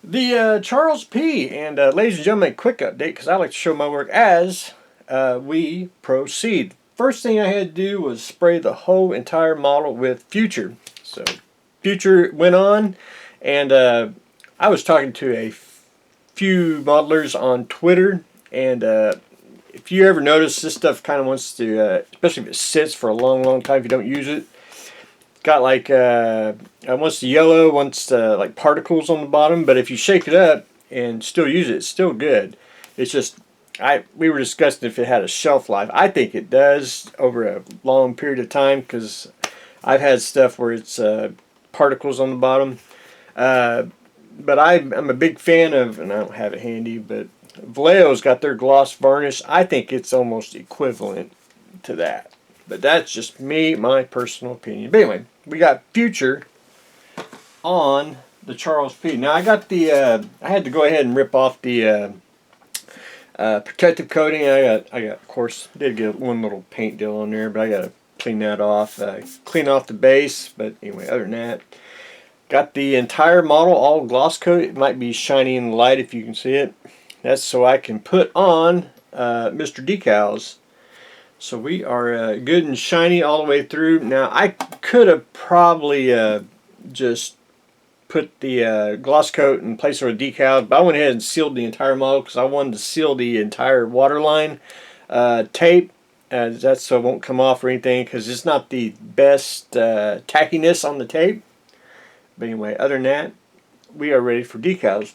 The Charles P. And ladies and gentlemen, quick update because I like to show my work as we proceed. First thing I had to do was spray the whole entire model with Future. So Future went on, and I was talking to a few modelers on Twitter, and if you ever notice, this stuff kind of wants to, especially if it sits for a long time, if you don't use it, got like wants to yellow, wants like particles on the bottom. But if you shake it up and still use it, it's still good. It's just we were discussing if it had a shelf life. I think it does over a long period of time because I've had stuff where it's particles on the bottom. But I'm a big fan of, and I don't have it handy, but Vallejo's got their gloss varnish. I think it's almost equivalent to that. But that's just me, my personal opinion. But anyway, we got Future on the Charles P. Now I got the, I had to go ahead and rip off the protective coating. I got, of course, did get one little paint deal on there, but I got to clean that off, clean off the base. But anyway, other than that, got the entire model all gloss coat. It might be shiny in the light if you can see it. That's so I can put on Mr. Decals. So we are good and shiny all the way through. Now I could have probably just put the gloss coat and place it with decals, but I went ahead and sealed the entire model because I wanted to seal the entire waterline tape. That's so it won't come off or anything because it's not the best tackiness on the tape. But anyway, other than that, we are ready for decals.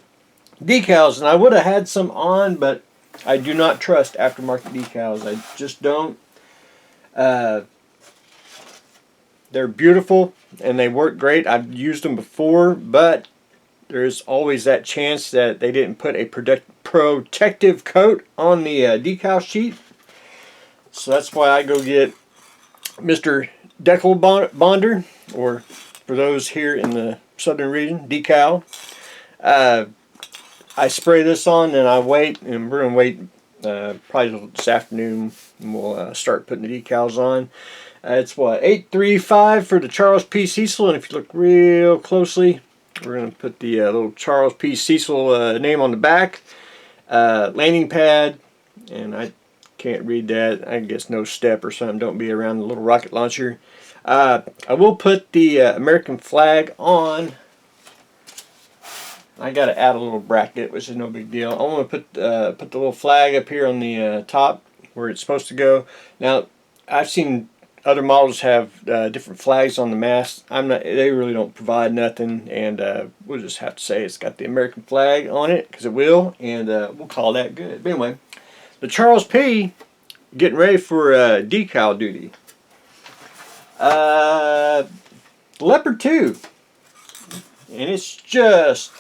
Decals, and I would have had some on, but I do not trust aftermarket decals. I just don't. They're beautiful and they work great. I've used them before, but there's always that chance that they didn't put a protective coat on the decal sheet. So that's why I go get Mr. Decal Bonder, or for those here in the southern region, Decal. I spray this on and I wait, and we're going to wait probably this afternoon, and we'll start putting the decals on. It's what, 835 for the Charles P. Cecil, and if you look real closely, we're going to put the little Charles P. Cecil name on the back. Landing pad, and I can't read that. I guess no step or something. Don't be around the little rocket launcher. I will put the American flag on. I got to add a little bracket, which is no big deal. I want to put the little flag up here on the top where it's supposed to go. Now, I've seen other models have different flags on the mast. They really don't provide nothing, and we'll just have to say it's got the American flag on it because it will, and we'll call that good. But anyway, the Charles P. getting ready for decal duty. Leopard Tube, and it's just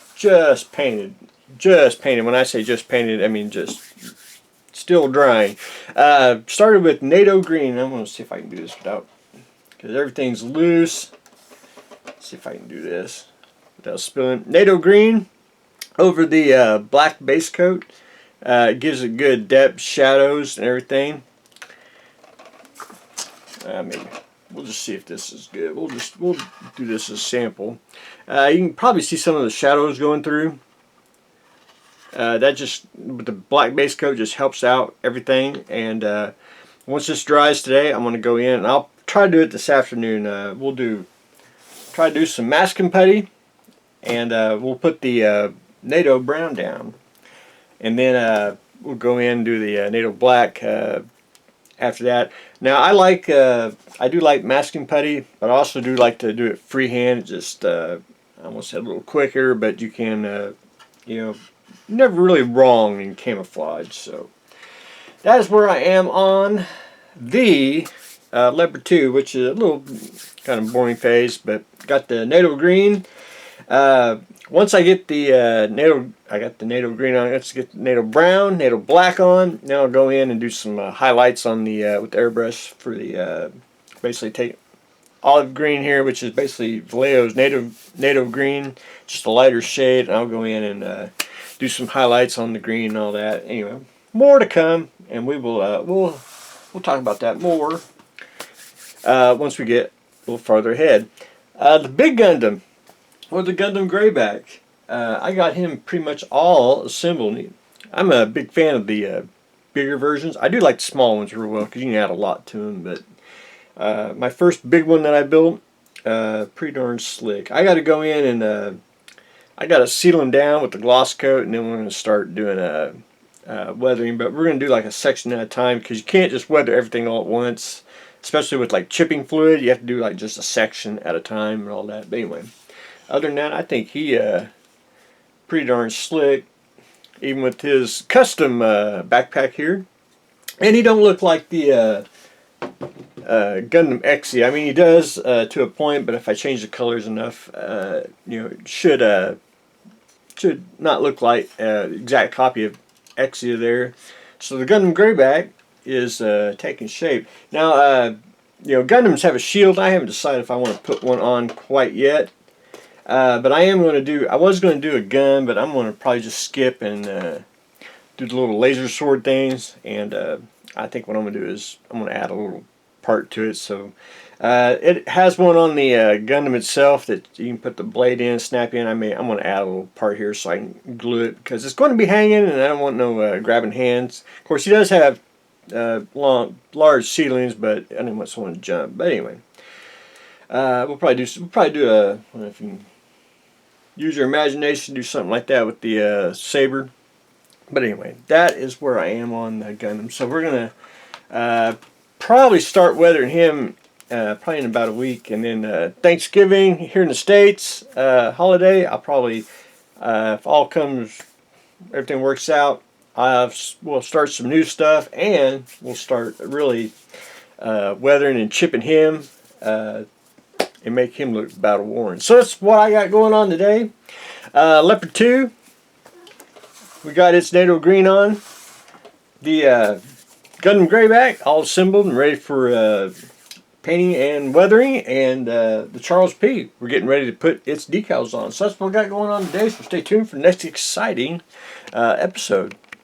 painted. Just painted. When I say just painted, I mean just still drying. Started with NATO green. I'm going to see if I can do this without, because everything's loose. Let's see if I can do this without spilling. NATO green over the black base coat. It gives it good depth, shadows, and everything. Maybe we'll just see if this is good. We'll do this as a sample. You can probably see some of the shadows going through. That just, with the black base coat, just helps out everything. And once this dries today, I'm going to go in, and I'll try to do it this afternoon. We'll try to do some masking putty, and we'll put the NATO brown down, and then we'll go in and do the NATO black after that. Now I do like masking putty, but I also do like to do it freehand. Just I almost said a little quicker, but you can never really wrong in camouflage. So that is where I am on the Leopard Tube, which is a little kind of boring phase, but got the NATO green. Once I get the I got the NATO green on. Let's get the NATO brown, NATO black on. Now I'll go in and do some highlights on the with the airbrush for the basically take olive green here, which is basically Vallejo's NATO green, just a lighter shade. And I'll go in and do some highlights on the green and all that. Anyway, more to come, and we will we'll talk about that more once we get a little farther ahead. The big Gundam, or the Gundam Greyback. I got him pretty much all assembled. I'm a big fan of the bigger versions. I do like the small ones real well because you can add a lot to them. But my first big one that I built, pretty darn slick. I got to go in and I got to seal them down with the gloss coat, and then we're going to start doing weathering. But we're going to do like a section at a time because you can't just weather everything all at once. Especially with like chipping fluid, you have to do like just a section at a time and all that. But anyway, other than that, I think he pretty darn slick, even with his custom backpack here. And he don't look like the Gundam XE. I mean, he does to a point, but if I change the colors enough, you know, it should not look like exact copy of XE there. So the Gundam Greyback is taking shape. Now, you know, Gundams have a shield. I haven't decided if I want to put one on quite yet. But I am going to do, I was going to do a gun, but I'm going to probably just skip and do the little laser sword things. And I think what I'm going to do is I'm going to add a little part to it. So it has one on the Gundam itself that you can put the blade in, snap in. I'm going to add a little part here so I can glue it because it's going to be hanging and I don't want no grabbing hands. Of course, he does have large ceilings, but I didn't want someone to jump. But anyway, we'll probably do a, I don't know if you can use your imagination, do something like that with the saber. But anyway, that is where I am on the Gundam. So we're gonna probably start weathering him probably in about a week, and then Thanksgiving here in the States, holiday. I'll probably, if all comes, everything works out, we'll start some new stuff, and we'll start really weathering and chipping him and make him look battle worn. So that's what I got going on today. Leopard Tube, we got its NATO green on. The Gundam Greyback all assembled and ready for painting and weathering, and the Charles P, we're getting ready to put its decals on. So that's what we got going on today, so stay tuned for the next exciting episode.